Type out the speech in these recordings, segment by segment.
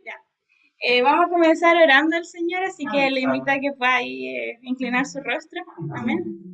Ya. Vamos a comenzar orando al Señor, así que le invito a que pueda ahí inclinar su rostro. Amén.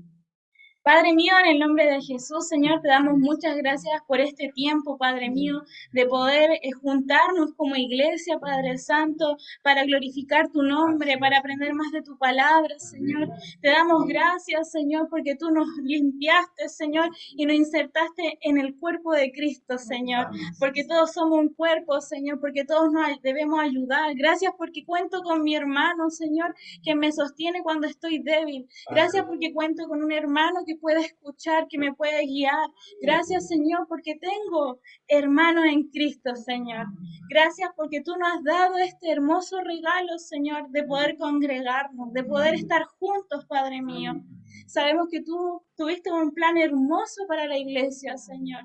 Padre mío, en el nombre de Jesús, Señor, te damos muchas gracias por este tiempo, Padre mío, de poder juntarnos como iglesia, Padre Santo, para glorificar tu nombre, para aprender más de tu palabra, Señor. Te damos gracias, Señor, porque tú nos limpiaste, Señor, y nos insertaste en el cuerpo de Cristo, Señor, porque todos somos un cuerpo, Señor, porque todos nos debemos ayudar. Gracias porque cuento con mi hermano, Señor, que me sostiene cuando estoy débil. Gracias porque cuento con un hermano que puede escuchar, que me puede guiar. Gracias, Señor, porque tengo hermanos en Cristo, Señor. Gracias porque tú nos has dado este hermoso regalo, Señor, de poder congregarnos, de poder estar juntos, Padre mío. Sabemos que tú tuviste un plan hermoso para la iglesia, Señor.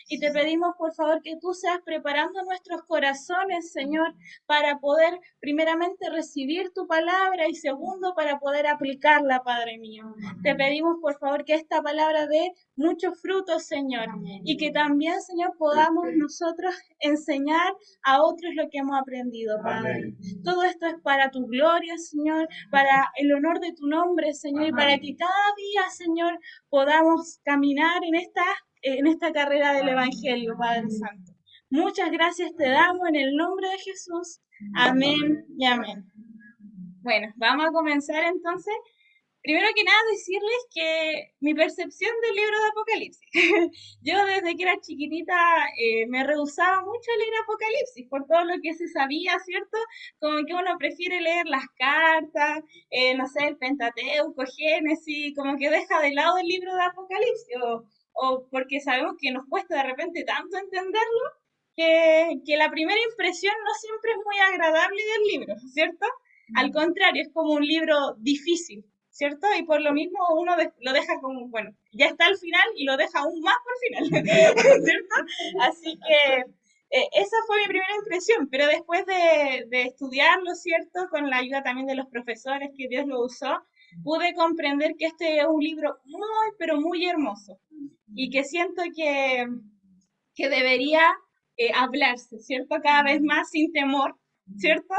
Y te pedimos, por favor, que tú seas preparando nuestros corazones, Señor, para poder primeramente recibir tu palabra y segundo para poder aplicarla, Padre mío. Te pedimos por favor que esta palabra dé muchos frutos, Señor, y que también, Señor, podamos nosotros enseñar a otros lo que hemos aprendido, Padre. Todo esto es para tu gloria, Señor, para el honor de tu nombre, Señor, y para que cada día, Señor, podamos caminar en esta carrera del Evangelio, Padre Santo. Muchas gracias te damos en el nombre de Jesús. Amén y amén. Bueno, vamos a comenzar entonces. Primero que nada, decirles que mi percepción del libro de Apocalipsis. Yo desde que era chiquitita me rehusaba mucho a leer Apocalipsis por todo lo que se sabía, ¿cierto? Como que uno prefiere leer las cartas, no sé, el Pentateuco, Génesis, como que deja de lado el libro de Apocalipsis, o porque sabemos que nos cuesta de repente tanto entenderlo, que la primera impresión no siempre es muy agradable del libro, ¿cierto? Al contrario, es como un libro difícil, ¿cierto? Y por lo mismo uno lo deja como, bueno, ya está al final y lo deja aún más por final, ¿cierto? Así que esa fue mi primera impresión, pero después de estudiarlo, ¿cierto? Con la ayuda también de los profesores que Dios lo usó, pude comprender que este es un libro muy, pero muy hermoso y que siento que debería hablarse, ¿cierto? Cada vez más sin temor, ¿cierto?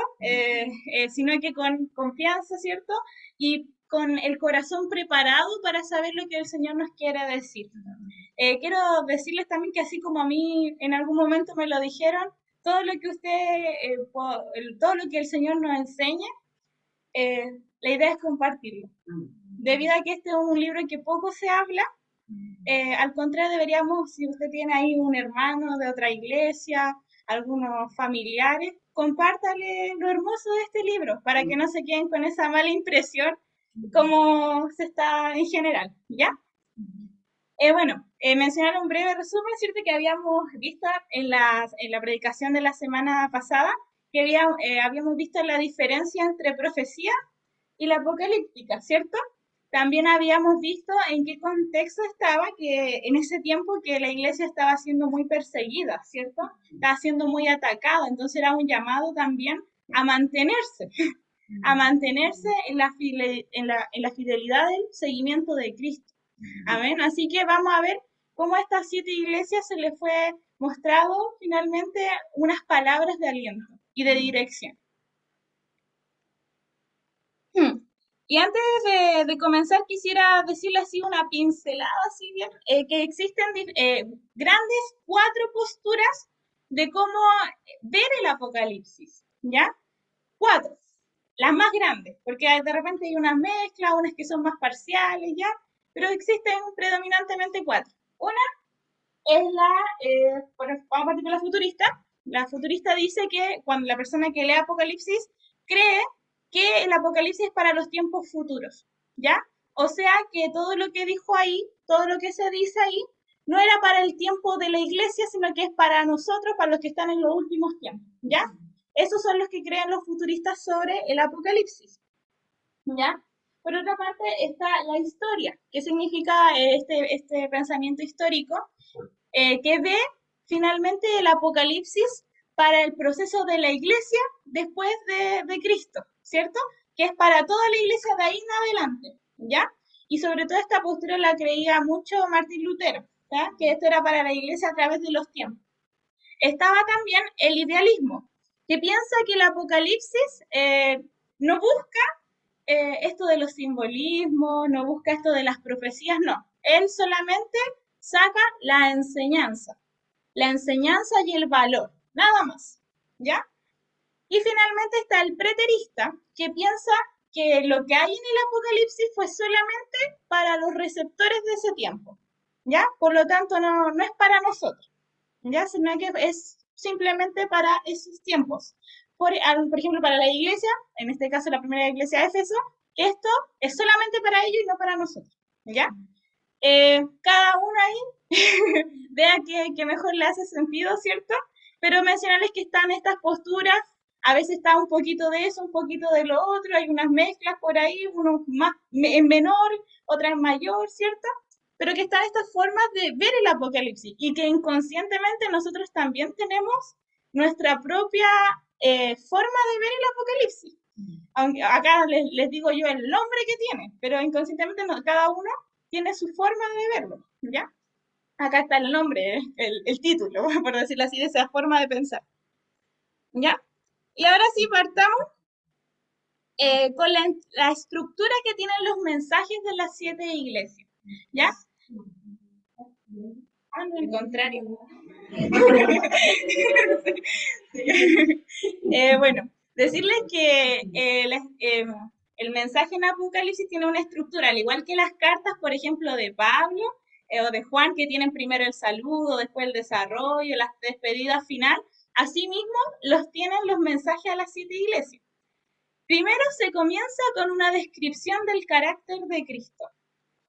Sino que con confianza, ¿cierto? Y con el corazón preparado para saber lo que el Señor nos quiere decir. Quiero decirles también que así como a mí en algún momento me lo dijeron, todo lo que todo lo que el Señor nos enseña, la idea es compartirlo. Debido a que este es un libro que poco se habla, al contrario, deberíamos, si usted tiene ahí un hermano de otra iglesia, algunos familiares, compártale lo hermoso de este libro para que no se queden con esa mala impresión como se está en general, ¿ya? Mencionar un breve resumen, ¿cierto? Que habíamos visto en la predicación de la semana pasada, que habíamos visto la diferencia entre profecía y la apocalíptica, ¿cierto? También habíamos visto en qué contexto estaba, que en ese tiempo que la iglesia estaba siendo muy perseguida, ¿cierto? Estaba siendo muy atacada, entonces era un llamado también a mantenerse, a mantenerse en la fidelidad del seguimiento de Cristo. Amén. Así que vamos a ver cómo a estas 7 iglesias se les fue mostrado finalmente unas palabras de aliento y de dirección. Y antes de comenzar, quisiera decirle así una pincelada, así bien, que existen grandes 4 posturas de cómo ver el Apocalipsis, ¿ya? 4, las más grandes, porque de repente hay unas mezclas, unas que son más parciales, ¿ya? Pero existen predominantemente 4. Una es vamos a partir de la futurista. La futurista dice que cuando la persona que lee Apocalipsis cree que el Apocalipsis es para los tiempos futuros, ¿ya? O sea que todo lo que dijo ahí, todo lo que se dice ahí, no era para el tiempo de la iglesia, sino que es para nosotros, para los que están en los últimos tiempos, ¿ya? Esos son los que creen los futuristas sobre el Apocalipsis, ¿ya? Por otra parte está la historia. ¿Qué significa este pensamiento histórico? Que ve finalmente el Apocalipsis para el proceso de la iglesia después de Cristo, ¿cierto? Que es para toda la iglesia de ahí en adelante, ¿ya? Y sobre todo esta postura la creía mucho Martín Lutero. ¿ya? Que esto era para la iglesia a través de los tiempos. Estaba también el idealismo, que piensa que el Apocalipsis no busca esto de los simbolismos, no busca esto de las profecías, no. Él solamente saca la enseñanza y el valor, nada más, ¿ya? Y finalmente está el preterista, que piensa que lo que hay en el Apocalipsis fue solamente para los receptores de ese tiempo, ¿ya? Por lo tanto, no es para nosotros, ¿ya? Sino que es simplemente para esos tiempos. Por ejemplo, para la iglesia, en este caso la primera iglesia de Éfeso, que esto es solamente para ellos y no para nosotros, ¿ya? Cada uno ahí vea que mejor le hace sentido, ¿cierto? Pero mencionarles que están estas posturas, a veces está un poquito de eso, un poquito de lo otro, hay unas mezclas por ahí, unos más en menor, otras en mayor, ¿cierto? Pero que están estas formas de ver el apocalipsis y que inconscientemente nosotros también tenemos nuestra propia forma de ver el apocalipsis. Aunque acá les digo yo el nombre que tiene, pero inconscientemente cada uno tiene su forma de verlo, ¿ya? Acá está el nombre, el título, por decirlo así, de esa forma de pensar, ¿ya? Y ahora sí partamos con la estructura que tienen los mensajes de las 7 iglesias, ¿ya? Ah, no, al contrario. Bueno, decirles que el mensaje en Apocalipsis tiene una estructura, al igual que las cartas, por ejemplo, de Pablo o de Juan, que tienen primero el saludo, después el desarrollo, la despedida final. Asimismo, los tienen los mensajes a las 7 iglesias. Primero se comienza con una descripción del carácter de Cristo.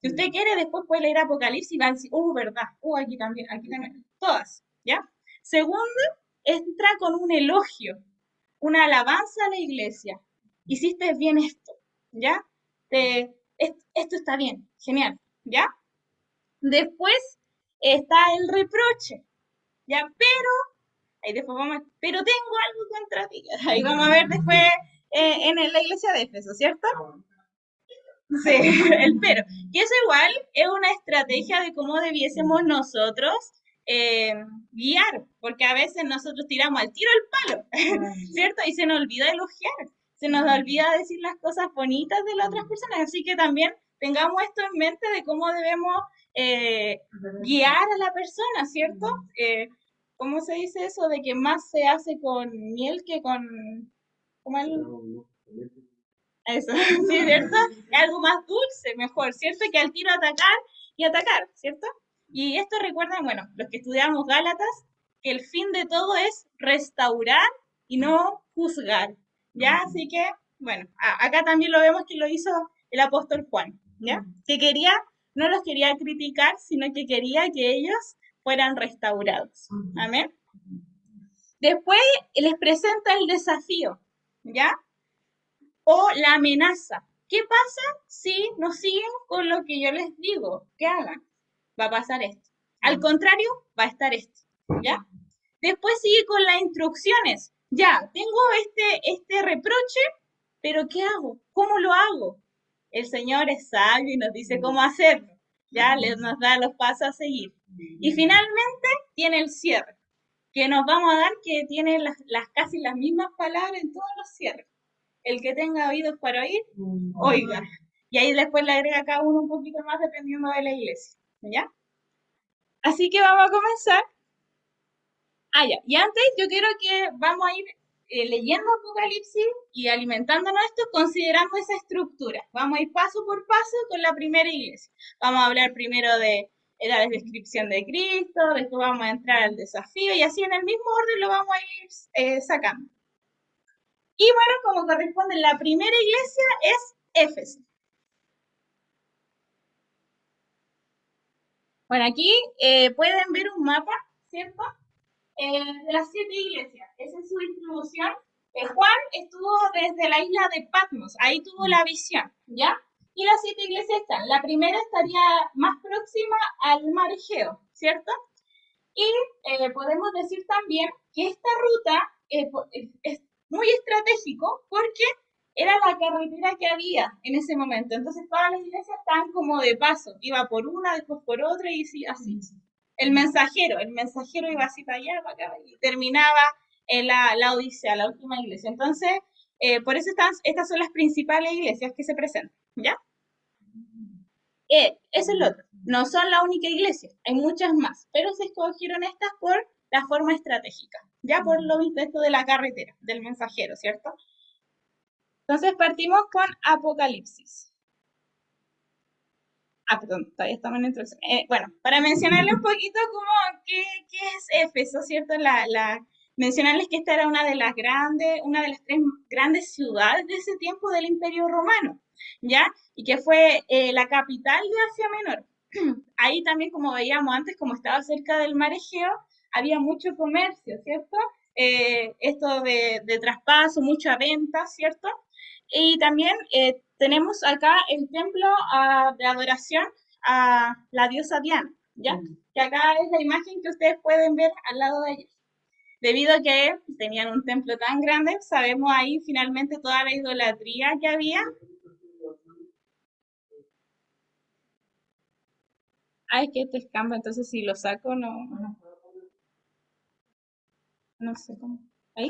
Si usted quiere, después puede leer Apocalipsis y va a decir, verdad, aquí también, todas, ¿ya? Segundo, entra con un elogio, una alabanza a la iglesia. Hiciste bien esto, ¿ya? Esto está bien, genial, ¿ya? Después está el reproche, ¿ya? Ahí después pero tengo algo contra ti. Ahí vamos a ver después en la iglesia de Éfeso, ¿cierto? Sí, el pero. Que eso igual es una estrategia de cómo debiésemos nosotros guiar, porque a veces nosotros tiramos al tiro el palo, ¿cierto? Y se nos olvida elogiar, se nos olvida decir las cosas bonitas de las otras personas, así que también tengamos esto en mente de cómo debemos guiar a la persona, ¿cierto? ¿Cómo se dice eso? De que más se hace con miel que con... ¿cómo eso, sí, ¿cierto? Es algo más dulce, mejor, ¿cierto? Que al tiro atacar y atacar, ¿cierto? Y esto recuerda, bueno, los que estudiamos Gálatas, que el fin de todo es restaurar y no juzgar, ¿ya? Así que, bueno, acá también lo vemos que lo hizo el apóstol Juan, ¿ya? Que quería, no los quería criticar, sino que quería que ellos fueran restaurados. Amén. Después les presenta el desafío, ¿ya? O la amenaza. ¿Qué pasa si no siguen con lo que yo les digo que hagan? Va a pasar esto. Al contrario, va a estar esto. ¿Ya? Después sigue con las instrucciones. Ya, tengo este reproche, pero ¿qué hago? ¿Cómo lo hago? El Señor es sabio y nos dice cómo hacerlo. Ya, nos da los pasos a seguir. Y finalmente tiene el cierre, que nos vamos a dar que tiene casi las mismas palabras en todos los cierres. El que tenga oídos para oír, oiga. Y ahí después le agrega cada uno un poquito más dependiendo de la iglesia. ¿Ya? Así que vamos a comenzar. Ya. Y antes yo quiero que vamos a ir leyendo Apocalipsis y alimentándonos esto, considerando esa estructura. Vamos a ir paso por paso con la primera iglesia. Vamos a hablar primero de la descripción de Cristo, después vamos a entrar al desafío y así en el mismo orden lo vamos a ir sacando. Y bueno, como corresponde, la primera iglesia es Éfeso. Bueno, aquí pueden ver un mapa, ¿cierto? De las 7 iglesias. Esa es su distribución. Juan estuvo desde la isla de Patmos, ahí tuvo la visión, ¿ya? Y las 7 iglesias están. La primera estaría más próxima al mar Egeo, ¿cierto? Y podemos decir también que esta ruta es muy estratégico porque era la carretera que había en ese momento. Entonces todas las iglesias estaban como de paso. Iba por una, después por otra y así. el mensajero iba así para allá, para acá, y terminaba en la Odisea, la última iglesia. Entonces, por eso estas son las principales iglesias que se presentan, ¿ya? Eso es lo otro. No son la única iglesia, hay muchas más, pero se escogieron estas por la forma estratégica, ya por lo visto esto de la carretera, del mensajero, ¿cierto? Entonces partimos con Apocalipsis. Perdón, todavía estamos en introducción. Bueno, para mencionarle un poquito qué es Éfeso, ¿cierto? Mencionarles que esta era una de las tres grandes ciudades de ese tiempo del Imperio Romano, ¿ya? Y que fue la capital de Asia Menor. Ahí también, como veíamos antes, como estaba cerca del mar Egeo, había mucho comercio, ¿cierto? Esto de traspaso, mucha venta, ¿cierto? Y también tenemos acá el templo de adoración a la diosa Diana, ¿ya? Que acá es la imagen que ustedes pueden ver al lado de ellos. Debido a que tenían un templo tan grande, sabemos ahí finalmente toda la idolatría que había. Ay, que este escampa, entonces si lo saco no sé cómo. ¿Ahí?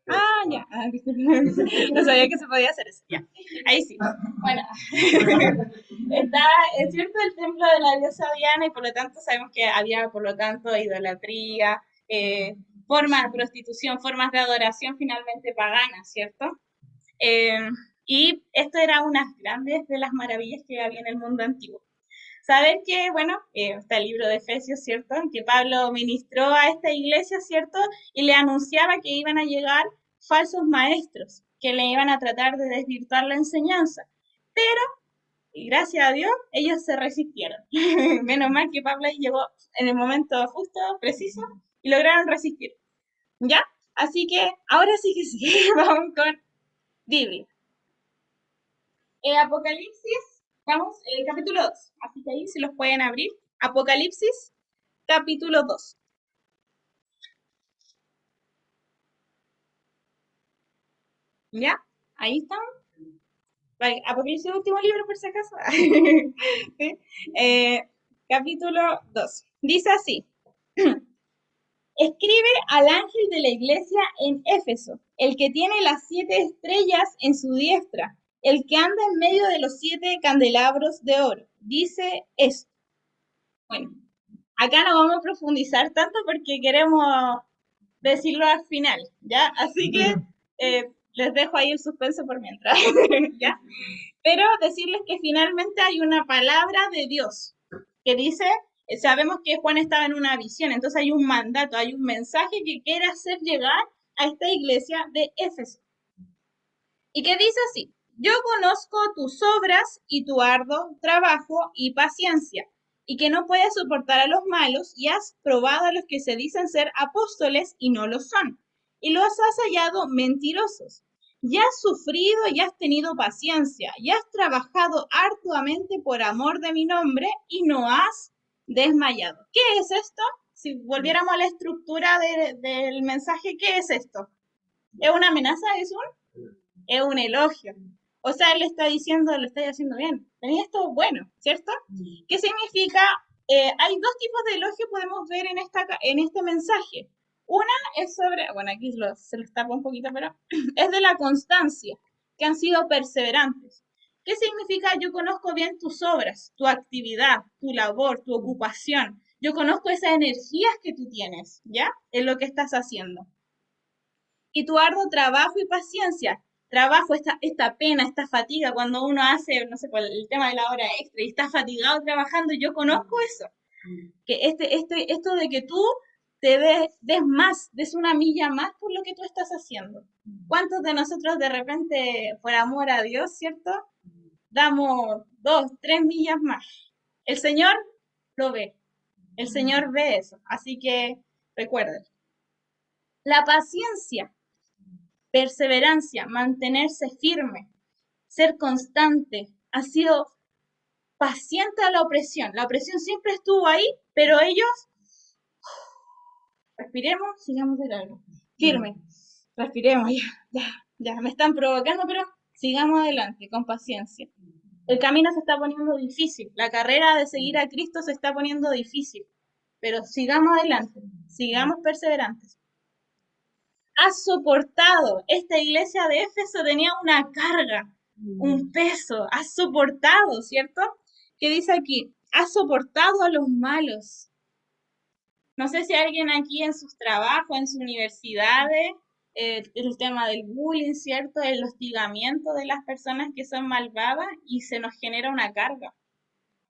Ah, ya. Disculpe. No sabía que se podía hacer eso. Ya. Ahí sí. Bueno. Es cierto, el templo de la diosa Diana y por lo tanto sabemos que había, por lo tanto, idolatría, formas de prostitución, formas de adoración finalmente paganas, ¿cierto? Eh, y esto era unas grandes de las maravillas que había en el mundo antiguo. Saber que, bueno, está el libro de Efesios, ¿cierto? Que Pablo ministró a esta iglesia, ¿cierto? Y le anunciaba que iban a llegar falsos maestros, que le iban a tratar de desvirtuar la enseñanza. Pero, y gracias a Dios, ellos se resistieron. Menos mal que Pablo llegó en el momento justo, preciso, y lograron resistir. ¿Ya? Así que, ahora sí que sí, vamos con Biblia. Apocalipsis, vamos, capítulo 2. Así que ahí se los pueden abrir. Apocalipsis, capítulo 2. ¿Ya? Ahí están. Vale, Apocalipsis, último libro, por si acaso. ¿Sí? Capítulo 2. Dice así. Escribe al ángel de la iglesia en Éfeso, el que tiene las 7 estrellas en su diestra, el que anda en medio de los 7 candelabros de oro. Dice esto. Bueno, acá no vamos a profundizar tanto porque queremos decirlo al final, ¿ya? Así que les dejo ahí el suspenso por mientras, ¿ya? Pero decirles que finalmente hay una palabra de Dios que dice, sabemos que Juan estaba en una visión, entonces hay un mandato, hay un mensaje que quiere hacer llegar a esta iglesia de Éfeso. Y que dice así, yo conozco tus obras y tu arduo trabajo y paciencia, y que no puedes soportar a los malos, y has probado a los que se dicen ser apóstoles y no lo son, y los has hallado mentirosos. Ya has sufrido y has tenido paciencia, y has trabajado arduamente por amor de mi nombre, y no has desmayado. ¿Qué es esto? Si volviéramos a la estructura del mensaje, ¿qué es esto? ¿Es una amenaza? ¿Es un elogio? O sea, él está diciendo, lo estoy haciendo bien. Tenía esto bueno, ¿cierto? ¿Qué significa? Hay dos tipos de elogio que podemos ver en este mensaje. Una es sobre, bueno, aquí se los tapo un poquito, pero es de la constancia, que han sido perseverantes. ¿Qué significa? Yo conozco bien tus obras, tu actividad, tu labor, tu ocupación. Yo conozco esas energías que tú tienes, ¿ya? En lo que estás haciendo. Y tu arduo trabajo y paciencia. Trabajo, esta pena, esta fatiga, cuando uno hace, no sé, por el tema de la hora extra y está fatigado trabajando, yo conozco eso. Que esto de que tú des más, des una milla más por lo que tú estás haciendo. ¿Cuántos de nosotros de repente, por amor a Dios, ¿cierto? Damos 2, 3 millas más. El Señor lo ve. El Señor ve eso. Así que recuerden. La paciencia, perseverancia, mantenerse firme, ser constante, ha sido paciente a la opresión. La opresión siempre estuvo ahí, pero ellos, respiremos, sigamos de largo. Firme, respiremos, ya, me están provocando, pero sigamos adelante, con paciencia. El camino se está poniendo difícil, la carrera de seguir a Cristo se está poniendo difícil. pero sigamos adelante, sigamos perseverantes. Has soportado. Esta iglesia de Éfeso tenía una carga, un peso. Has soportado, ¿cierto? ¿Qué dice aquí? Has soportado a los malos. No sé si alguien aquí en sus trabajos, en sus universidades, el tema del bullying, ¿cierto? El hostigamiento de las personas que son malvadas y se nos genera una carga,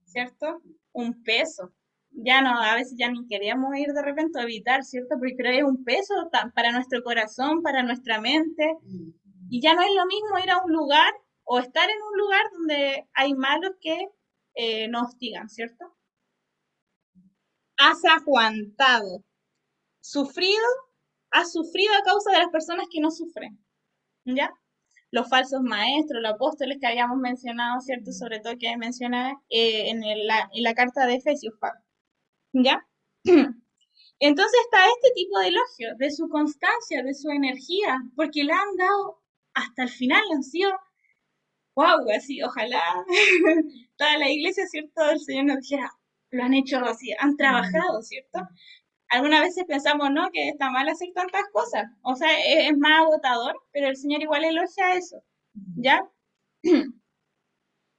¿cierto? Un peso. Ya no, a veces ya ni queríamos ir de repente a evitar, ¿cierto? Porque creo que es un peso para nuestro corazón, para nuestra mente. Y ya no es lo mismo ir a un lugar o estar en un lugar donde hay malos que nos hostigan, ¿cierto? Has aguantado, sufrido, has sufrido a causa de las personas que no sufren, ¿ya? Los falsos maestros, los apóstoles que habíamos mencionado, ¿cierto? Sobre todo que menciona en la carta de Efesios, Pablo, ¿ya? Entonces está este tipo de elogio, de su constancia, de su energía, porque le han dado hasta el final, han sido, wow, así, ojalá toda la iglesia, ¿cierto? El Señor nos dijera, lo han hecho así, han trabajado, ¿cierto? Algunas veces pensamos, ¿no? Que está mal hacer tantas cosas, o sea, es más agotador, pero el Señor igual elogia eso, ¿ya?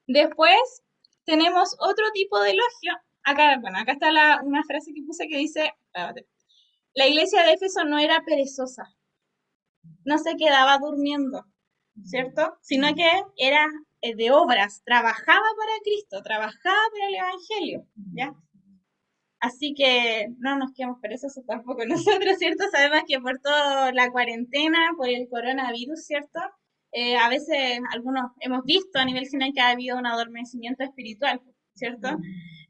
Después tenemos otro tipo de elogio. Acá, bueno, acá está una frase que puse que dice, espérate, la iglesia de Éfeso no era perezosa, no se quedaba durmiendo, ¿cierto? Sino que era de obras, trabajaba para Cristo, trabajaba para el Evangelio, ¿ya? Así que no nos quedamos perezosos tampoco nosotros, ¿cierto? Sabemos que por toda la cuarentena, por el coronavirus, ¿cierto? A veces algunos hemos visto a nivel general que ha habido un adormecimiento espiritual, ¿cierto?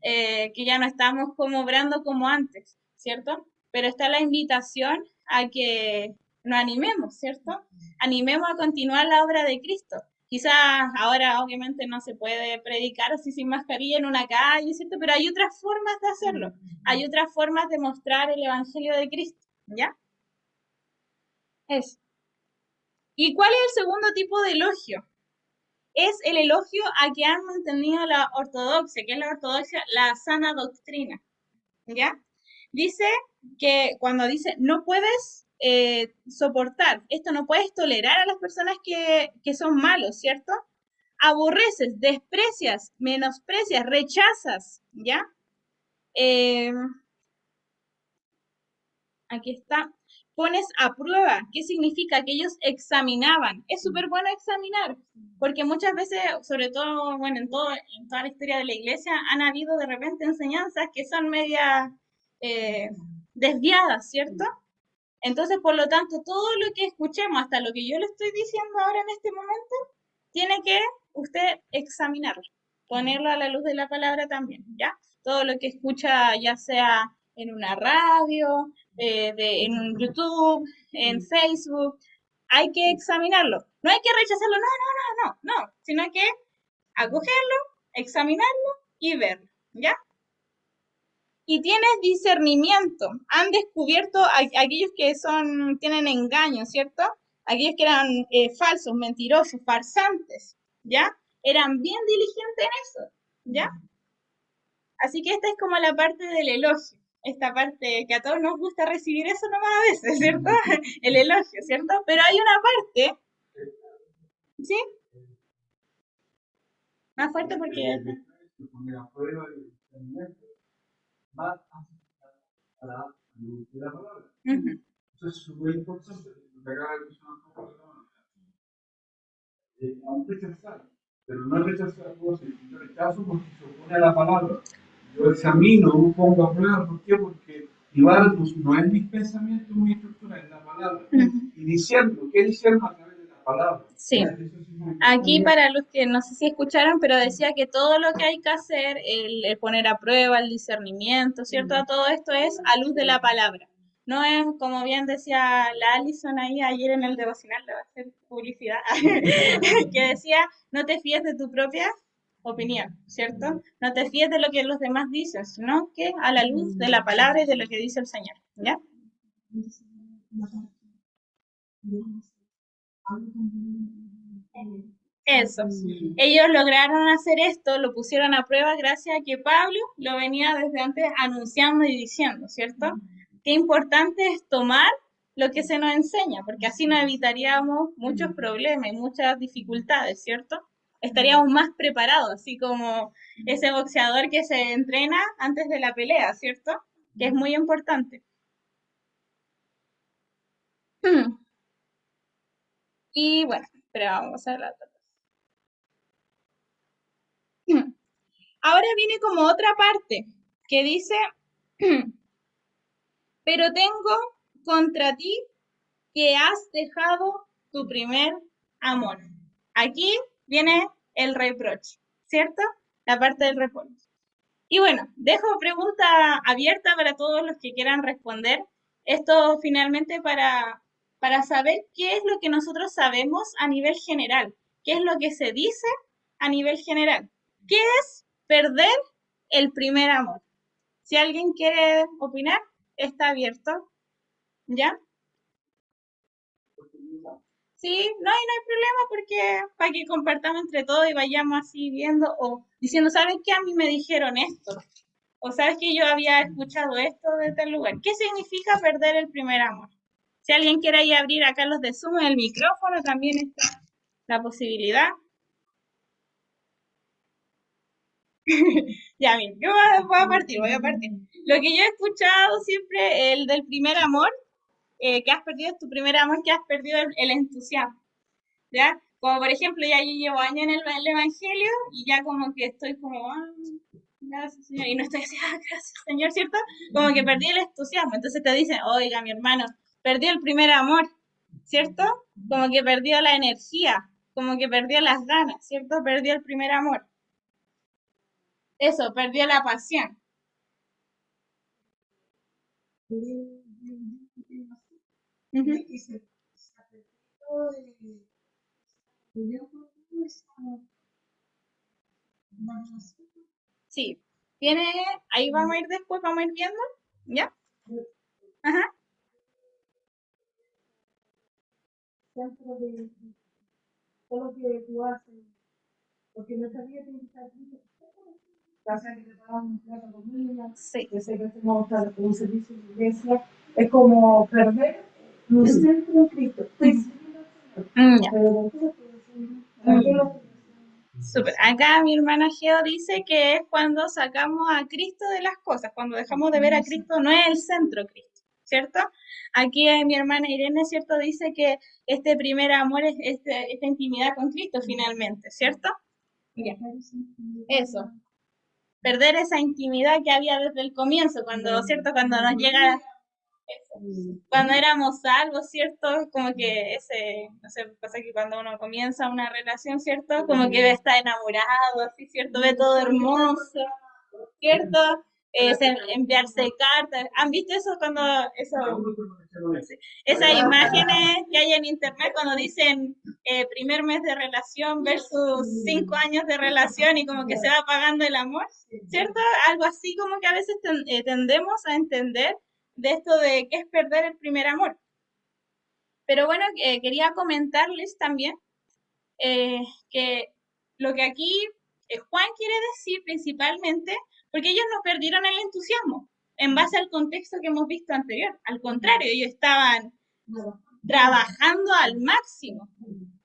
Que ya no estamos como obrando como antes, ¿cierto? Pero está la invitación a que nos animemos, ¿cierto? Animemos a continuar la obra de Cristo. Quizás ahora obviamente no se puede predicar así sin mascarilla en una calle, ¿cierto? Pero hay otras formas de hacerlo. Hay otras formas de mostrar el Evangelio de Cristo, ¿ya? Eso. ¿Y cuál es el segundo tipo de elogio? Es el elogio a que han mantenido la ortodoxia, que es la ortodoxia, la sana doctrina, ¿ya? Dice que cuando dice, no puedes soportar, esto no puedes tolerar a las personas que son malos, ¿cierto? Aborreces, desprecias, menosprecias, rechazas, ¿ya? Eh, aquí está. Pones a prueba. ¿Qué significa? Que ellos examinaban. Es súper bueno examinar, porque muchas veces, sobre todo, bueno, en toda la historia de la iglesia, han habido de repente enseñanzas que son media eh, desviadas, ¿cierto? Entonces, por lo tanto, todo lo que escuchemos, hasta lo que yo le estoy diciendo ahora en este momento, tiene que usted examinarlo, ponerlo a la luz de la palabra también, ¿ya? Todo lo que escucha, ya sea en una radio, en YouTube, en Facebook, hay que examinarlo. No hay que rechazarlo, no, sino que acogerlo, examinarlo y verlo, ¿ya? Y tienes discernimiento. Han descubierto aquellos que tienen engaño, ¿cierto? Aquellos que eran falsos, mentirosos, farsantes, ¿ya? Eran bien diligentes en eso, ¿ya? Así que esta es como la parte del elogio. Esta parte que a todos nos gusta recibir eso nomás a veces, ¿cierto? El elogio, ¿cierto? Pero hay una parte, ¿sí? Más fuerte porque... Ujú. Entonces, es muy importante, porque acá hay aún rechazar, pero no rechazar cosas, yo rechazo porque se opone a la palabra. Yo examino, pongo a prueba, ¿por qué? Porque igual pues, no es mi pensamiento, mi estructura, es la palabra. Y diciendo, ¿qué diciendo a través de la palabra? Sí. Aquí para los que no sé si escucharon, pero decía que todo lo que hay que hacer, el poner a prueba, el discernimiento, ¿cierto? Todo esto es a luz de la palabra. No es, como bien decía la Alison ahí ayer en el devocional, le va a hacer publicidad, que decía, no te fíes de tu propia opinión, ¿cierto? No te fíes de lo que los demás dicen, sino que a la luz de la palabra y de lo que dice el Señor, ¿ya? Eso. Ellos lograron hacer esto, lo pusieron a prueba gracias a que Pablo lo venía desde antes anunciando y diciendo, ¿cierto? Qué importante es tomar lo que se nos enseña, porque así nos evitaríamos muchos problemas y muchas dificultades, ¿cierto? Estaríamos más preparados, así como ese boxeador que se entrena antes de la pelea, ¿cierto? Que es muy importante. Y bueno, pero vamos a hablar. Ahora viene como otra parte que dice, pero tengo contra ti que has dejado tu primer amor. Aquí viene el reproche, ¿cierto? La parte del reproche. Y bueno, dejo pregunta abierta para todos los que quieran responder. Esto finalmente para saber qué es lo que nosotros sabemos a nivel general, qué es lo que se dice a nivel general. ¿Qué es perder el primer amor? Si alguien quiere opinar, está abierto, ¿ya? Sí, no hay problema porque para que compartamos entre todos y vayamos así viendo o diciendo, ¿sabes qué? A mí me dijeron esto. O sabes que yo había escuchado esto de tal lugar. ¿Qué significa perder el primer amor? Si alguien quiere ahí abrir acá los de Zoom el micrófono, también está la posibilidad. Ya, bien, yo voy a partir. Lo que yo he escuchado siempre, el del primer amor, que has perdido tu primer amor, que has perdido el entusiasmo, ¿ya? Como por ejemplo, ya yo llevo años en el Evangelio y ya como que estoy como, gracias Señor, y no estoy así, gracias Señor, ¿cierto? Como que perdí el entusiasmo, entonces te dicen, oiga, mi hermano, perdió el primer amor, ¿cierto? Como que perdió la energía, como que perdió las ganas, ¿cierto? Perdió el primer amor. Eso, perdió la pasión. Ujú. Sí, tiene, ahí vamos a ir después, vamos a ir viendo, ¿ya? Ajá. Sí. Es como perder mi centro en Cristo. Ya. Súper. Acá mi hermana Geo dice que es cuando sacamos a Cristo de las cosas, cuando dejamos de ver a Cristo, no es el centro Cristo, ¿cierto? Aquí mi hermana Irene, ¿cierto? Dice que este primer amor es esta intimidad con Cristo finalmente, ¿cierto? Ya. Eso. Perder esa intimidad que había desde el comienzo, cuando, ¿cierto? Cuando nos llega cuando éramos salvos, ¿cierto? Como que ese, no sé, pasa que cuando uno comienza una relación, ¿cierto? Como que está enamorado, así, ¿cierto? Ve todo hermoso, ¿cierto? Enviarse cartas. ¿Han visto eso cuando, esas imágenes que hay en internet cuando dicen primer mes de relación versus 5 años de relación y como que se va apagando el amor, ¿cierto? Algo así como que a veces tendemos a entender de esto de qué es perder el primer amor. Pero bueno, quería comentarles también que lo que aquí Juan quiere decir principalmente, porque ellos no perdieron el entusiasmo en base al contexto que hemos visto anterior. Al contrario, ellos estaban trabajando al máximo,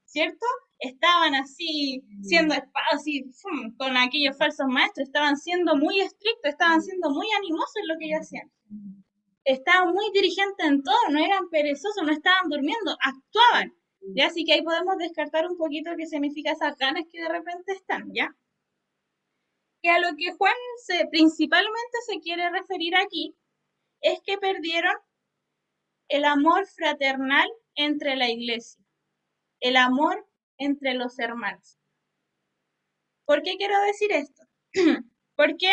¿cierto? Estaban así, siendo así, con aquellos falsos maestros, estaban siendo muy estrictos, estaban siendo muy animosos en lo que ellos hacían. Estaban muy dirigentes en todo, no eran perezosos, no estaban durmiendo, actuaban. ¿Ya? Así que ahí podemos descartar un poquito qué significa esas ganas que de repente están, ¿ya? Y a lo que Juan principalmente se quiere referir aquí es que perdieron el amor fraternal entre la iglesia, el amor entre los hermanos. ¿Por qué quiero decir esto? Porque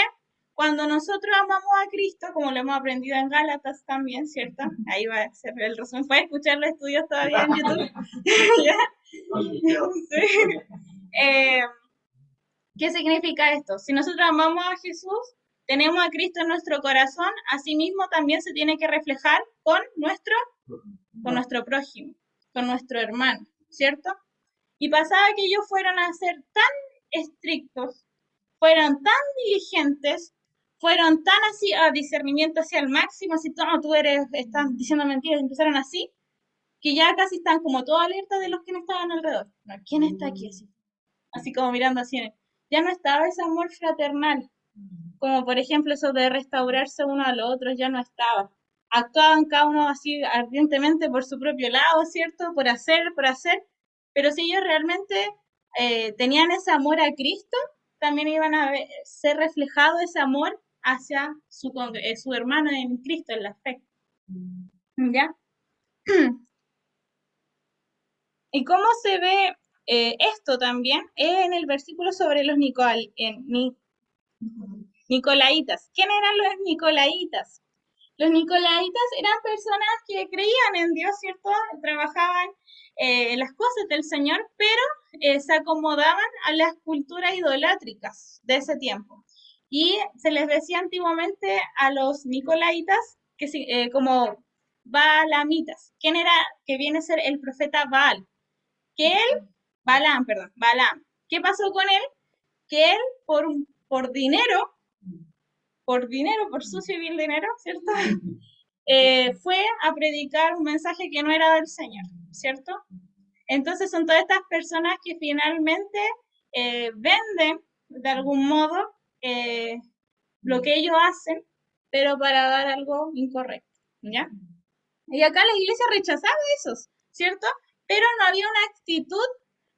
cuando nosotros amamos a Cristo, como lo hemos aprendido en Gálatas también, ¿cierto? Ahí va a ser el resumen. ¿Puedes escuchar los estudios todavía en YouTube? Sí. ¿Qué significa esto? Si nosotros amamos a Jesús, tenemos a Cristo en nuestro corazón, asimismo también se tiene que reflejar con nuestro prójimo, con nuestro hermano, ¿cierto? Y pasaba que ellos fueron a ser tan estrictos, fueron tan diligentes, fueron tan así a discernimiento hacia el máximo, así tú estás diciendo mentiras, empezaron así, que ya casi están como todos alerta de los que no estaban alrededor. No, ¿quién está aquí así? Así como mirando así. Ya no estaba ese amor fraternal, como por ejemplo eso de restaurarse uno al otro, ya no estaba. Actuaban cada uno así ardientemente por su propio lado, ¿cierto? Por hacer, pero si ellos realmente tenían ese amor a Cristo, también iban a ser reflejado ese amor hacia su hermano en Cristo, en la fe. ¿Ya? ¿Y cómo se ve esto también? En el versículo sobre los Nicolaitas. ¿Quién eran los Nicolaitas? Los Nicolaitas eran personas que creían en Dios, ¿cierto? Trabajaban las cosas del Señor, pero se acomodaban a las culturas idolátricas de ese tiempo. Y se les decía antiguamente a los Nicolaitas como Baalamitas. ¿Quién era que viene a ser el profeta Baal? Que él, Balaam. ¿Qué pasó con él? Que él, por dinero, por sucio y vil dinero, ¿cierto? Fue a predicar un mensaje que no era del Señor, ¿cierto? Entonces son todas estas personas que finalmente venden de algún modo lo que ellos hacen, pero para dar algo incorrecto, ¿ya? Y acá la iglesia rechazaba esos, ¿cierto? Pero no había una actitud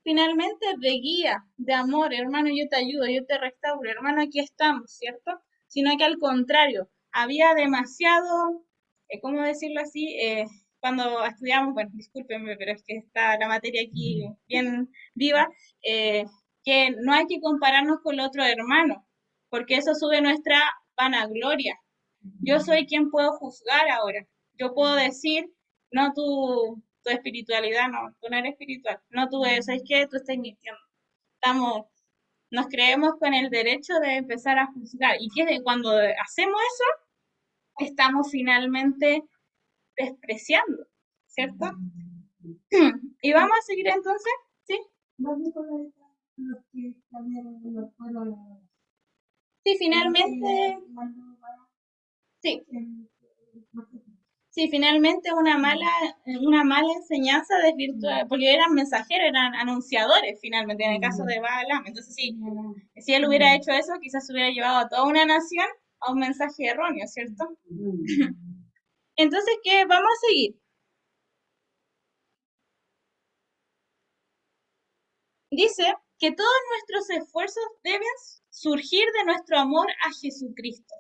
finalmente de guía, de amor, hermano, yo te ayudo, yo te restauro, hermano, aquí estamos, ¿cierto? Sino que al contrario, había demasiado, ¿cómo decirlo así? Cuando estudiamos, bueno, discúlpenme, pero es que está la materia aquí bien viva, que no hay que compararnos con el otro hermano, porque eso sube nuestra vanagloria. Yo soy quien puedo juzgar ahora. Yo puedo decir, no tu espiritualidad, no, tú no eres espiritual, no tú eso, es que tú estás mintiendo. Nos creemos con el derecho de empezar a juzgar. Y que cuando hacemos eso, estamos finalmente despreciando, ¿cierto? Y vamos a seguir entonces, ¿sí? Sí, finalmente, sí. Sí, finalmente una mala enseñanza desvirtua, porque eran mensajeros, eran anunciadores finalmente, en el caso de Balaam. Entonces, sí, si él hubiera hecho eso, quizás hubiera llevado a toda una nación a un mensaje erróneo, ¿cierto? Entonces, ¿qué? Vamos a seguir. Dice que todos nuestros esfuerzos deben surgir de nuestro amor a Jesucristo.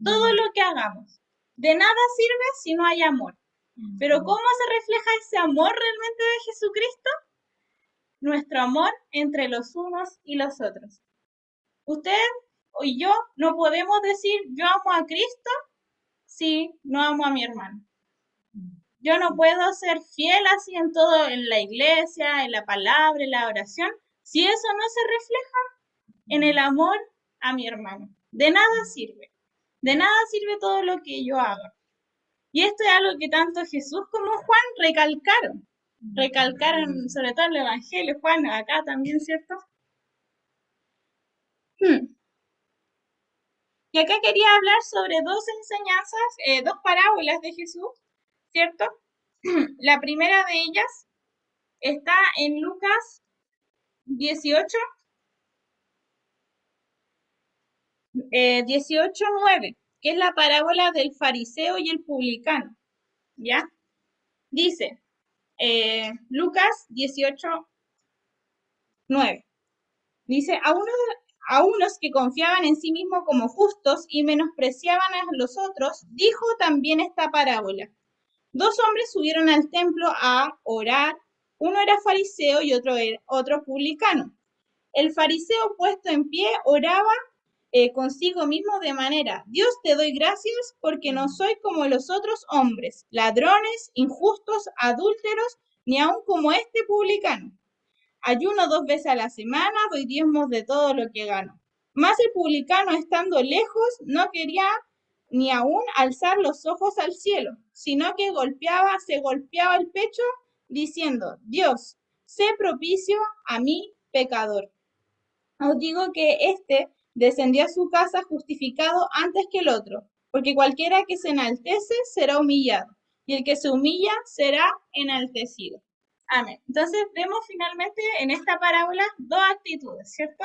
Todo lo que hagamos. De nada sirve si no hay amor. Pero ¿cómo se refleja ese amor realmente de Jesucristo? Nuestro amor entre los unos y los otros. Usted y yo no podemos decir yo amo a Cristo si no amo a mi hermano. Yo no puedo ser fiel así en todo, en la iglesia, en la palabra, en la oración, si eso no se refleja en el amor a mi hermano. De nada sirve. De nada sirve todo lo que yo haga. Y esto es algo que tanto Jesús como Juan recalcaron sobre todo en el Evangelio, Juan, acá también, ¿cierto? Y acá quería hablar sobre dos enseñanzas, dos parábolas de Jesús, ¿cierto? La primera de ellas está en Lucas 18, 18:9, que es la parábola del fariseo y el publicano, ¿ya? Dice, Lucas 18:9. Dice, a unos que confiaban en sí mismos como justos y menospreciaban a los otros, dijo también esta parábola. Dos hombres subieron al templo a orar, uno era fariseo y otro publicano. El fariseo puesto en pie oraba consigo mismo de manera, Dios te doy gracias porque no soy como los otros hombres, ladrones, injustos, adúlteros, ni aun como este publicano. Ayuno 2 veces a la semana, doy diezmos de todo lo que gano. Mas el publicano, estando lejos, no quería ni aún alzar los ojos al cielo, sino que se golpeaba el pecho, diciendo, Dios, sé propicio a mí, pecador. Os digo que éste descendió a su casa justificado antes que el otro, porque cualquiera que se enaltece será humillado, y el que se humilla será enaltecido. Amén. Entonces vemos finalmente en esta parábola dos actitudes, ¿cierto?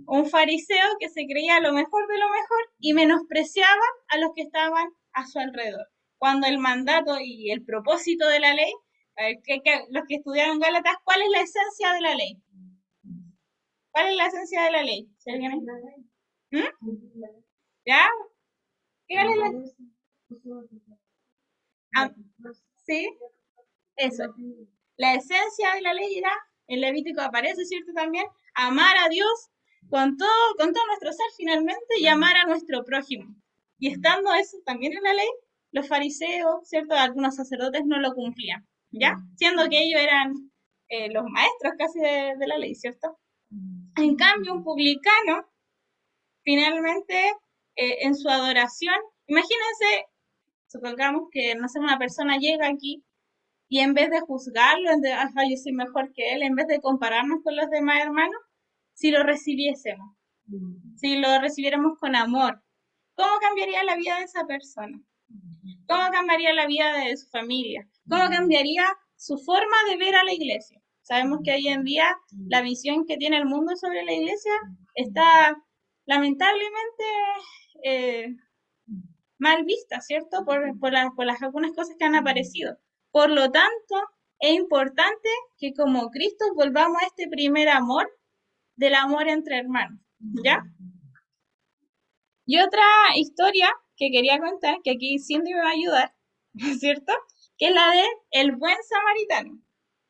Un fariseo que se creía lo mejor de lo mejor y menospreciaba a los que estaban a su alrededor. Cuando el mandato y el propósito de la ley, los que estudiaron Gálatas, ¿cuál es la esencia de la ley? ¿Cuál es la esencia de la ley? ¿Sí alguien ahí? ¿Ya? ¿Cuál es ah, sí, eso. La esencia de la ley era, en Levítico aparece, ¿cierto? También, amar a Dios con todo nuestro ser finalmente y amar a nuestro prójimo. Y estando eso también en la ley, los fariseos, ¿cierto? Algunos sacerdotes no lo cumplían, ¿ya? Siendo que ellos eran los maestros casi de la ley, ¿cierto? En cambio, un publicano, finalmente, en su adoración, imagínense, supongamos que, no sé, una persona llega aquí y en vez de juzgarlo, en vez de, "Ajá, yo soy mejor que él", en vez de compararnos con los demás hermanos, si lo recibiésemos, si lo recibiéramos con amor, ¿cómo cambiaría la vida de esa persona? ¿Cómo cambiaría la vida de su familia? ¿Cómo cambiaría su forma de ver a la iglesia? Sabemos que hoy en día la visión que tiene el mundo sobre la iglesia está lamentablemente eh, mal vista, ¿cierto? Por las algunas cosas que han aparecido. Por lo tanto, es importante que como Cristo volvamos a este primer amor del amor entre hermanos, ¿ya? Y otra historia que quería contar, que aquí Cindy me va a ayudar, ¿cierto? Que es la de el buen samaritano,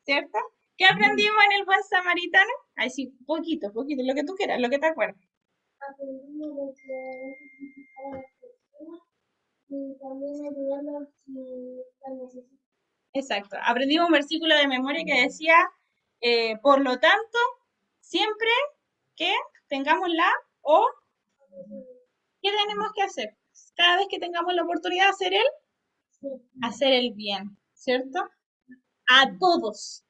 ¿cierto? ¿Qué aprendimos en el buen samaritano? Ahí sí, poquito, poquito, lo que tú quieras, lo que te acuerdas. Aprendimos de que y también ayudarlos si la necesitan. Exacto. Aprendimos un versículo de memoria que decía, por lo tanto, siempre que tengamos la o, ¿qué tenemos que hacer? Cada vez que tengamos la oportunidad de hacer el bien, ¿cierto? A todos,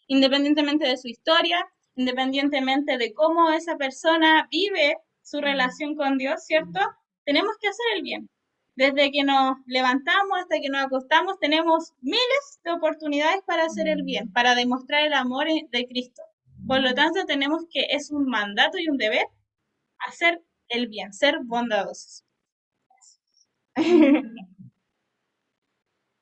independientemente de su historia, independientemente de cómo esa persona vive su relación con Dios, ¿cierto? Tenemos que hacer el bien. Desde que nos levantamos hasta que nos acostamos, tenemos miles de oportunidades para hacer el bien, para demostrar el amor de Cristo. Por lo tanto, tenemos que, es un mandato y un deber, hacer el bien, ser bondadosos.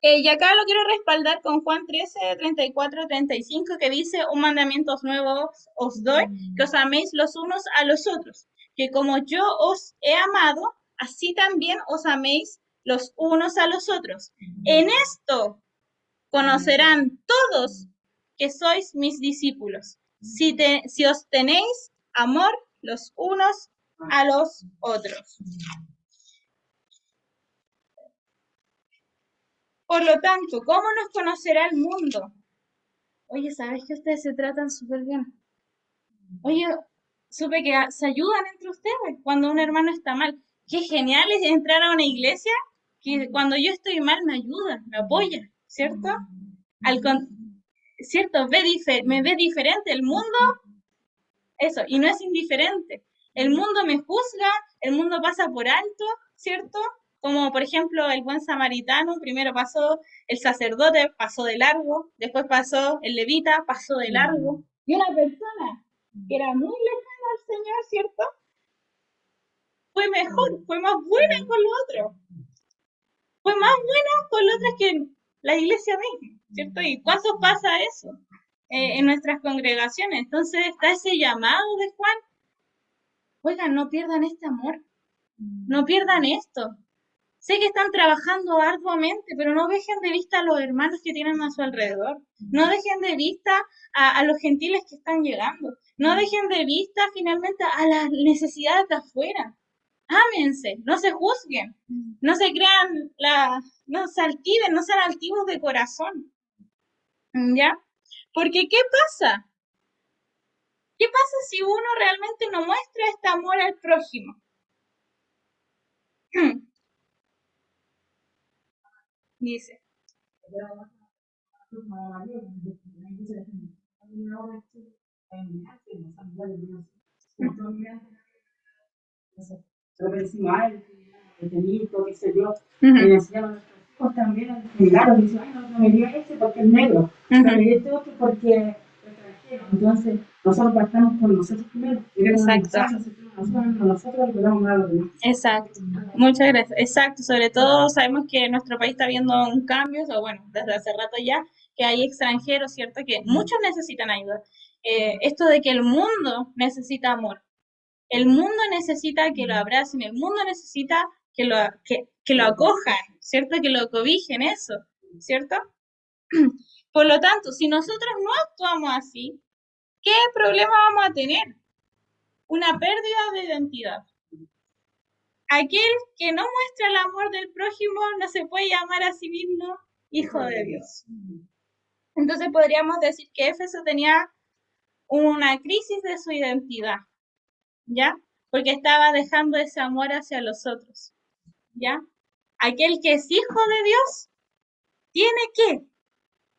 Y acá lo quiero respaldar con Juan 13, 34, 35, que dice, un mandamiento nuevo os doy, que os améis los unos a los otros, que como yo os he amado, así también os améis los unos a los otros. En esto conocerán todos que sois mis discípulos, si os tenéis amor los unos a los otros. Por lo tanto, ¿cómo nos conocerá el mundo? Oye, ¿sabes que ustedes se tratan súper bien? Oye, supe que se ayudan entre ustedes cuando un hermano está mal. Qué genial es entrar a una iglesia que cuando yo estoy mal me ayuda, me apoya, ¿cierto? ¿Cierto? Me ve diferente. El mundo, eso, y no es indiferente. El mundo me juzga, el mundo pasa por alto, ¿cierto? Como por ejemplo el buen samaritano, primero pasó el sacerdote, pasó de largo, después pasó el levita, pasó de largo. Y una persona que era muy lejana al Señor, ¿cierto? Fue mejor, fue más buena con lo otro. Fue más buena con lo otro que la iglesia misma, ¿cierto? ¿Y cuánto pasa eso en nuestras congregaciones? Entonces está ese llamado de Juan. Oigan, no pierdan este amor, no pierdan esto. Sé que están trabajando arduamente, pero no dejen de vista a los hermanos que tienen a su alrededor. No dejen de vista a los gentiles que están llegando. No dejen de vista finalmente a las necesidades de afuera. Ámense, no se juzguen, no se crean, no se altiven, no sean altivos de corazón. ¿Ya? Porque ¿qué pasa? ¿Qué pasa si uno realmente no muestra este amor al prójimo? Dice. Nosotros decimos, ay, pequeñito, qué sé yo, y le enseñamos a nuestros hijos también a discriminar, dicen, ay, no me dio este porque es negro, no me dio este otro porque es extranjero. Entonces, nosotros partamos por nosotros primero. Exacto. Nosotros le podemos dar a los demás. Exacto. Muchas gracias. Exacto. Sobre todo sabemos que en nuestro país está habiendo un cambio, o bueno, desde hace rato ya, que hay extranjeros, ¿cierto? Que muchos necesitan ayuda. Esto de que el mundo necesita amor. El mundo necesita que lo abracen, el mundo necesita que lo acojan, ¿cierto? Que lo cobijen, eso, ¿cierto? Por lo tanto, si nosotros no actuamos así, ¿qué problema vamos a tener? Una pérdida de identidad. Aquel que no muestra el amor del prójimo no se puede llamar a sí mismo hijo de Dios. Entonces podríamos decir que Éfeso tenía una crisis de su identidad, ¿ya? Porque estaba dejando ese amor hacia los otros, ¿ya? Aquel que es hijo de Dios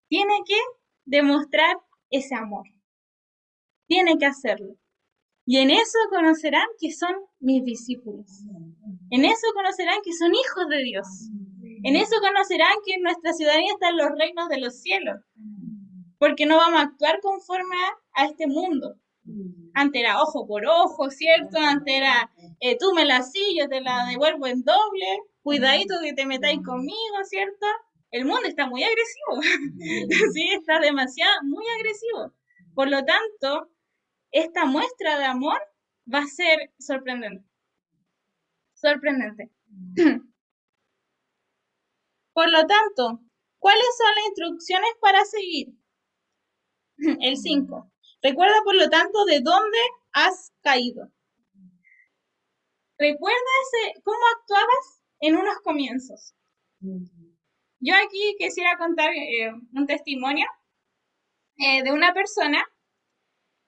tiene que demostrar ese amor. Tiene que hacerlo. Y en eso conocerán que son mis discípulos. En eso conocerán que son hijos de Dios. En eso conocerán que nuestra ciudadanía está en los reinos de los cielos. Porque no vamos a actuar conforme a este mundo. Antes era ojo por ojo, ¿cierto? Antes era tú me la sí, yo te la devuelvo en doble. Cuidadito que te metáis conmigo, ¿cierto? El mundo está muy agresivo. Sí, está muy agresivo. Por lo tanto, esta muestra de amor va a ser sorprendente. Sorprendente. Por lo tanto, ¿cuáles son las instrucciones para seguir? El 5. Recuerda, por lo tanto, de dónde has caído. Recuerda cómo actuabas en unos comienzos. Yo aquí quisiera contar un testimonio de una persona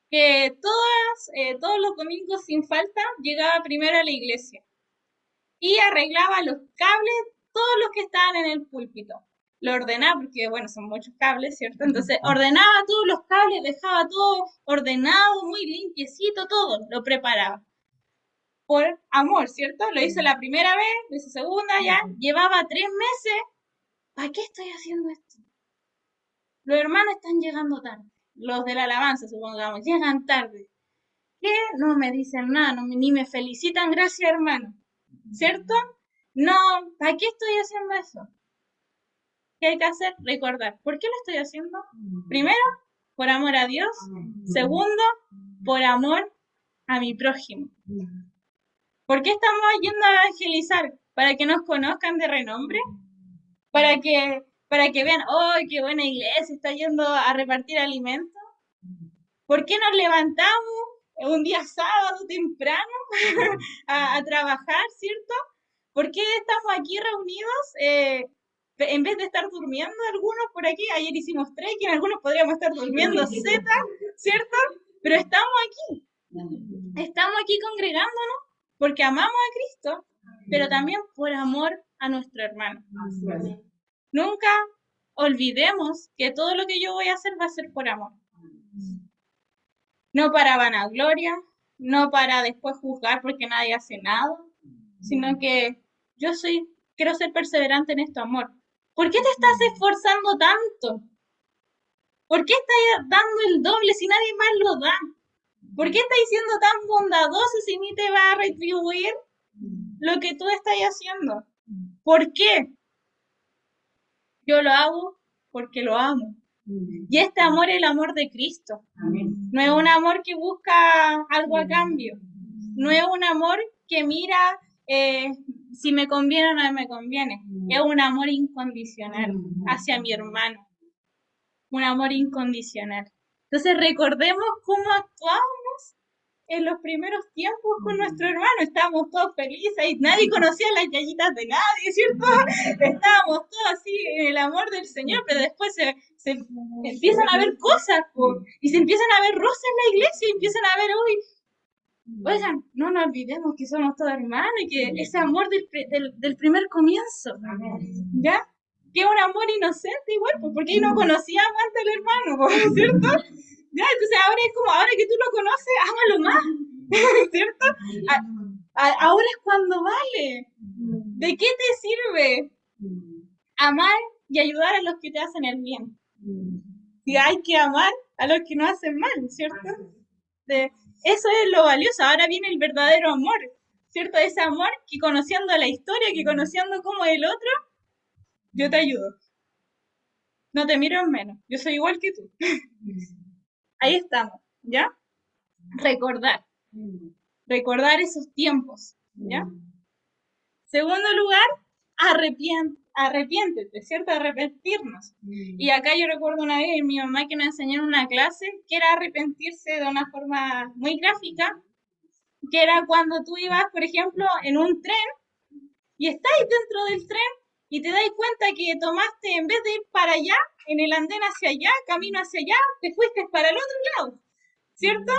que todos los domingos sin falta llegaba primero a la iglesia y arreglaba los cables, todos los que estaban en el púlpito. Lo ordenaba, porque bueno, son muchos cables, ¿cierto? Entonces ordenaba todos los cables, dejaba todo ordenado, muy limpiecito, todo, lo preparaba. Por amor, ¿cierto? Lo hice la primera vez, lo hice segunda, ya, llevaba 3 meses. ¿Para qué estoy haciendo esto? Los hermanos están llegando tarde, los de la alabanza, supongamos, llegan tarde. ¿Qué? No me dicen nada, ni me felicitan, gracias hermano, ¿cierto? No, ¿para qué estoy haciendo eso? ¿Qué hay que hacer? Recordar. ¿Por qué lo estoy haciendo? Primero, por amor a Dios. Segundo, por amor a mi prójimo. ¿Por qué estamos yendo a evangelizar? ¿Para que nos conozcan de renombre? ¿Para que vean, oh, qué buena iglesia, está yendo a repartir alimentos? ¿Por qué nos levantamos un día sábado temprano a trabajar, ¿cierto? ¿Por qué estamos aquí reunidos en vez de estar durmiendo algunos por aquí? Ayer hicimos trekking, algunos podríamos estar durmiendo ¿cierto? Pero estamos aquí congregándonos porque amamos a Cristo, pero también por amor a nuestro hermano. Nunca olvidemos que todo lo que yo voy a hacer va a ser por amor. No para vanagloria, no para después juzgar porque nadie hace nada, sino que quiero ser perseverante en este amor. ¿Por qué te estás esforzando tanto? ¿Por qué estás dando el doble si nadie más lo da? ¿Por qué estás siendo tan bondadoso si ni te va a retribuir lo que tú estás haciendo? ¿Por qué? Yo lo hago porque lo amo. Y este amor es el amor de Cristo. No es un amor que busca algo a cambio. No es un amor que mira si me conviene o no me conviene. Es un amor incondicional hacia mi hermano. Un amor incondicional. Entonces recordemos cómo actuábamos en los primeros tiempos con nuestro hermano. Estábamos todos felices y nadie conocía las yayitas de nadie, ¿cierto? Estábamos todos así en el amor del Señor, pero después se empiezan a ver cosas y se empiezan a ver rosas en la iglesia y empiezan a ver, oigan, no nos olvidemos que somos todos hermanos y que ese amor del primer comienzo, ¿ya? que es un amor inocente igual, pues, porque ahí no conocíamos antes al hermano, pues, ¿cierto? Ya, entonces ahora es como, ahora que tú lo conoces, ámalo más, ¿cierto? Ahora es cuando vale. ¿De qué te sirve amar y ayudar a los que te hacen el bien? Si hay que amar a los que nos hacen mal, ¿cierto? Eso es lo valioso. Ahora viene el verdadero amor, ¿cierto? Ese amor que conociendo la historia, que conociendo cómo es el otro, yo te ayudo. No te miro en menos. Yo soy igual que tú. Ahí estamos, ¿ya? Recordar. Recordar esos tiempos, ¿ya? Segundo lugar, arrepiéntete, ¿cierto? Arrepentirnos. Y acá yo recuerdo una vez mi mamá que me enseñó en una clase que era arrepentirse de una forma muy gráfica, que era cuando tú ibas, por ejemplo, en un tren y estáis dentro del tren y te das cuenta que tomaste, en vez de ir para allá, en el andén hacia allá, camino hacia allá, te fuiste para el otro lado, ¿cierto?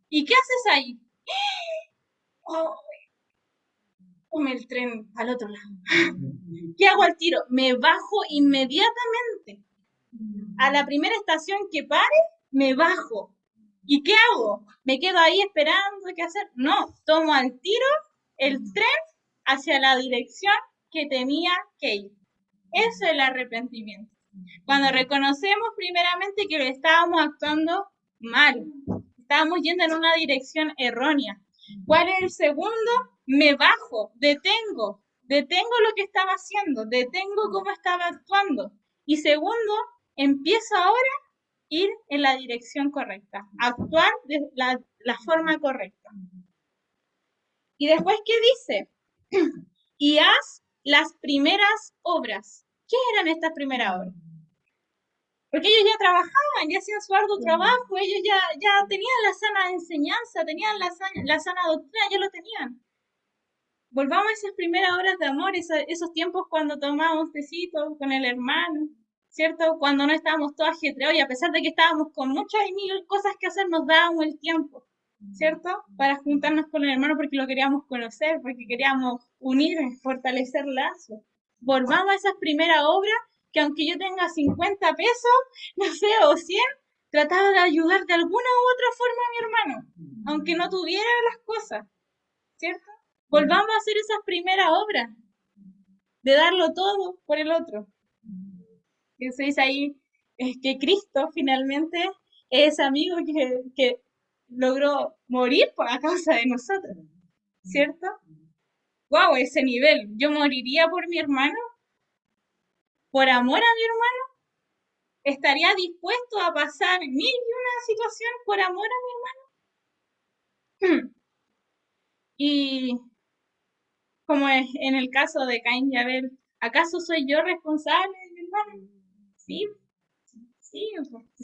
¿Y qué haces ahí? Oh, tome el tren al otro lado. ¿Qué hago al tiro? Me bajo inmediatamente. A la primera estación que pare, me bajo. ¿Y qué hago? ¿Me quedo ahí esperando qué hacer? No, tomo al tiro el tren hacia la dirección que tenía que ir. Eso es el arrepentimiento. Cuando reconocemos primeramente que estábamos actuando mal, estábamos yendo en una dirección errónea. ¿Cuál es el segundo? Me bajo, detengo lo que estaba haciendo, detengo cómo estaba actuando. Y segundo, empiezo ahora a ir en la dirección correcta, actuar de la forma correcta. Y después, ¿qué dice? Y haz las primeras obras. ¿Qué eran estas primeras obras? Porque ellos ya trabajaban, ya hacían su arduo trabajo, ellos ya tenían la sana enseñanza, tenían la sana doctrina, ya lo tenían. Volvamos a esas primeras horas de amor, esos tiempos cuando tomábamos tecito con el hermano, ¿cierto? Cuando no estábamos todos ajetreados y a pesar de que estábamos con muchas y mil cosas que hacer, nos dábamos el tiempo, ¿cierto? Para juntarnos con el hermano porque lo queríamos conocer, porque queríamos unir, fortalecer lazos. Volvamos a esas primeras obras que aunque yo tenga 50 pesos, no sé, o 100, trataba de ayudar de alguna u otra forma a mi hermano, aunque no tuviera las cosas, ¿cierto? Volvamos a hacer esas primeras obras, de darlo todo por el otro. Eso dice ahí, es que Cristo finalmente es ese amigo que logró morir a causa de nosotros, ¿cierto? Wow, ese nivel. Yo moriría por mi hermano, por amor a mi hermano, estaría dispuesto a pasar mil y una situación por amor a mi hermano. Y como es en el caso de Caín y Abel, ¿acaso soy yo responsable de mi hermano? Sí, sí,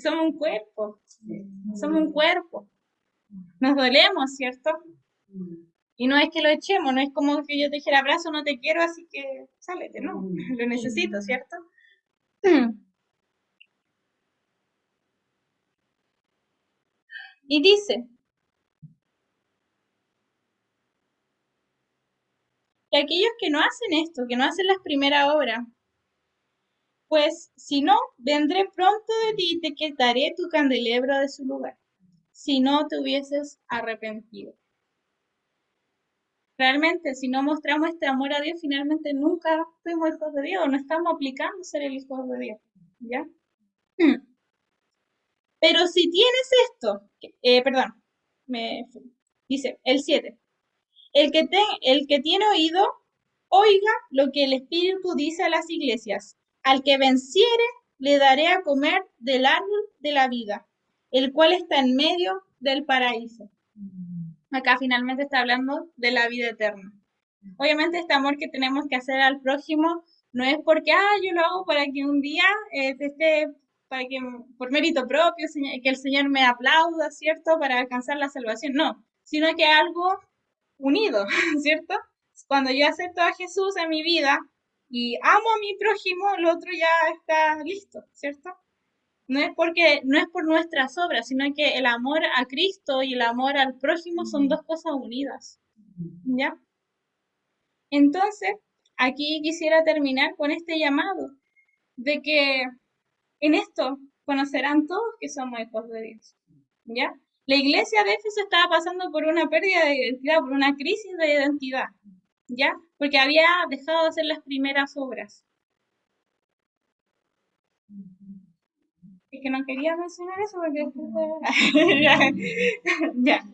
somos un cuerpo, nos dolemos, ¿cierto? Y no es que lo echemos, no es como que yo te dijera abrazo, no te quiero, así que sálete, no, lo necesito, ¿cierto? Y dice que aquellos que no hacen esto, que no hacen las primeras obras, pues si no, vendré pronto de ti y te quitaré tu candelabro de su lugar, si no te hubieses arrepentido. Realmente, si no mostramos este amor a Dios, finalmente nunca fuimos hijos de Dios, no estamos aplicando ser el hijo de Dios, ¿ya? Pero si tienes esto, perdón, dice el 7, el que tiene oído, oiga lo que el Espíritu dice a las iglesias. Al que venciere, le daré a comer del árbol de la vida, el cual está en medio del paraíso. Acá finalmente está hablando de la vida eterna. Obviamente este amor que tenemos que hacer al prójimo no es porque, yo lo hago para que un día para que por mérito propio, que el Señor me aplauda, ¿cierto? Para alcanzar la salvación, no, sino que algo unido, ¿cierto? Cuando yo acepto a Jesús en mi vida y amo a mi prójimo, el otro ya está listo, ¿cierto? No es por nuestras obras, sino que el amor a Cristo y el amor al prójimo son dos cosas unidas, ¿ya? Entonces, aquí quisiera terminar con este llamado. de que en esto conocerán todos que somos hijos de Dios. ¿Ya? La iglesia de Éfeso estaba pasando por una pérdida de identidad, por una crisis de identidad, ¿ya? Porque había dejado de hacer las primeras obras. Es que no quería mencionar eso porque ya.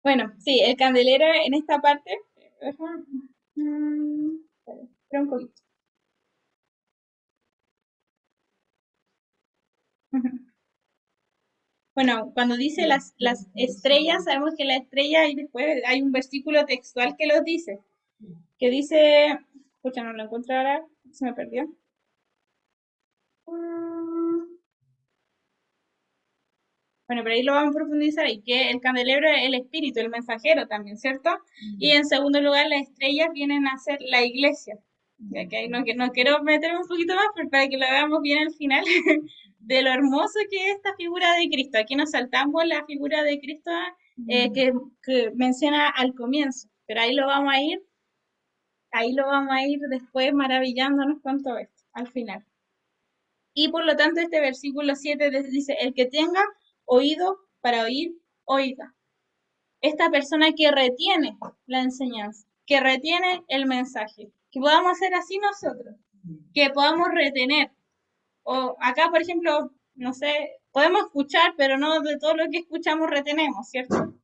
Bueno, sí, el candelero en esta parte. Espera un poquito. Bueno, cuando dice las estrellas, sabemos que la estrella y después hay un versículo textual que lo dice. Que dice, escucha, no lo encuentro ahora, se me perdió. Bueno, pero ahí lo vamos a profundizar y que el candelero es el espíritu, el mensajero también, ¿cierto? Y en segundo lugar, las estrellas vienen a ser la iglesia. Ya que ahí no quiero meterme un poquito más, pero para que lo veamos bien al final, de lo hermoso que es esta figura de Cristo. Aquí nos saltamos la figura de Cristo que menciona al comienzo, pero ahí lo vamos a ir después maravillándonos con todo esto, al final. Y por lo tanto, este versículo 7 dice, el que tenga oído para oír, oiga. Esta persona que retiene la enseñanza, que retiene el mensaje, que podamos hacer así nosotros, que podamos retener. O acá, por ejemplo, no sé, podemos escuchar, pero no de todo lo que escuchamos retenemos, ¿cierto?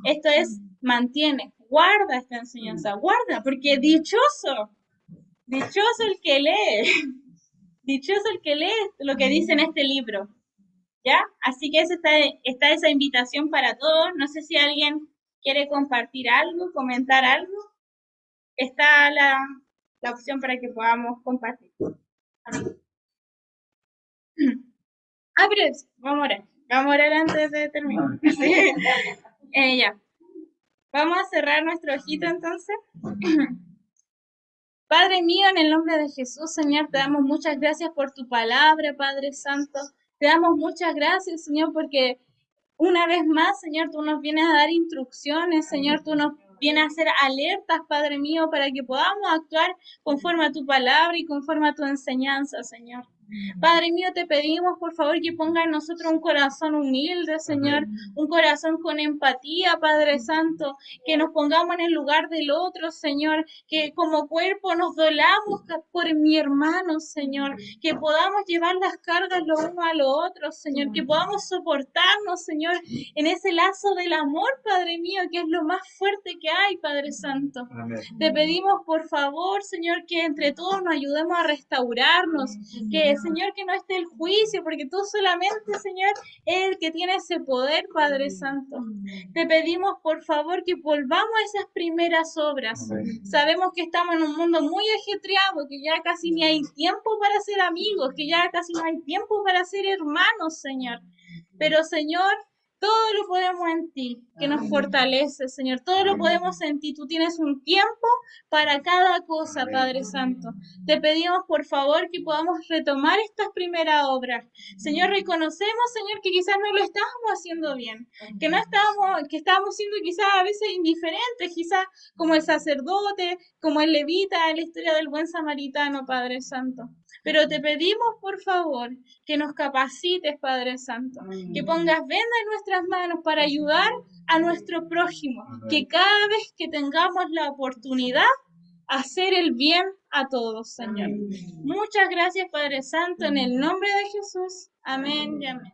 Esto es, mantiene, guarda esta enseñanza, guarda, porque dichoso el que lee. Dichoso el que lee lo que dice en este libro, ¿ya? Así que está esa invitación para todos. No sé si alguien quiere compartir algo, comentar algo. Está la opción para que podamos compartir. Pero vamos a orar antes de terminar. Ya. Vamos a cerrar nuestro ojito entonces. Padre mío, en el nombre de Jesús, Señor, te damos muchas gracias por tu palabra, Padre Santo. Te damos muchas gracias, Señor, porque una vez más, Señor, tú nos vienes a dar instrucciones, Señor, tú nos vienes a hacer alertas, Padre mío, para que podamos actuar conforme a tu palabra y conforme a tu enseñanza, Señor. Padre mío, te pedimos, por favor, que ponga en nosotros un corazón humilde, Señor, un corazón con empatía, Padre Santo, que nos pongamos en el lugar del otro, Señor, que como cuerpo nos dolamos por mi hermano, Señor, que podamos llevar las cargas lo uno a lo otro, Señor, que podamos soportarnos, Señor, en ese lazo del amor, Padre mío, que es lo más fuerte que hay, Padre Santo. Te pedimos, por favor, Señor, que entre todos nos ayudemos a restaurarnos, que, Señor, que no esté el juicio, porque tú solamente, Señor, es el que tiene ese poder, Padre Santo. Te pedimos, por favor, que volvamos a esas primeras obras. Sabemos que estamos en un mundo muy ajetreado, que ya casi ni hay tiempo para ser amigos, que ya casi no hay tiempo para ser hermanos, Señor. Pero, Señor, todo lo podemos en ti, que nos fortalece, Señor. Todo lo podemos en ti. Tú tienes un tiempo para cada cosa, Padre Santo. Te pedimos, por favor, que podamos retomar estas primeras obras. Señor, reconocemos, Señor, que quizás no lo estábamos haciendo bien, que estábamos siendo quizás a veces indiferentes, quizás como el sacerdote, como el levita, en la historia del buen samaritano, Padre Santo. Pero te pedimos, por favor, que nos capacites, Padre Santo, que pongas venda en nuestras manos para ayudar a nuestro prójimo, que cada vez que tengamos la oportunidad, hacer el bien a todos, Señor. Muchas gracias, Padre Santo, en el nombre de Jesús. Amén y amén.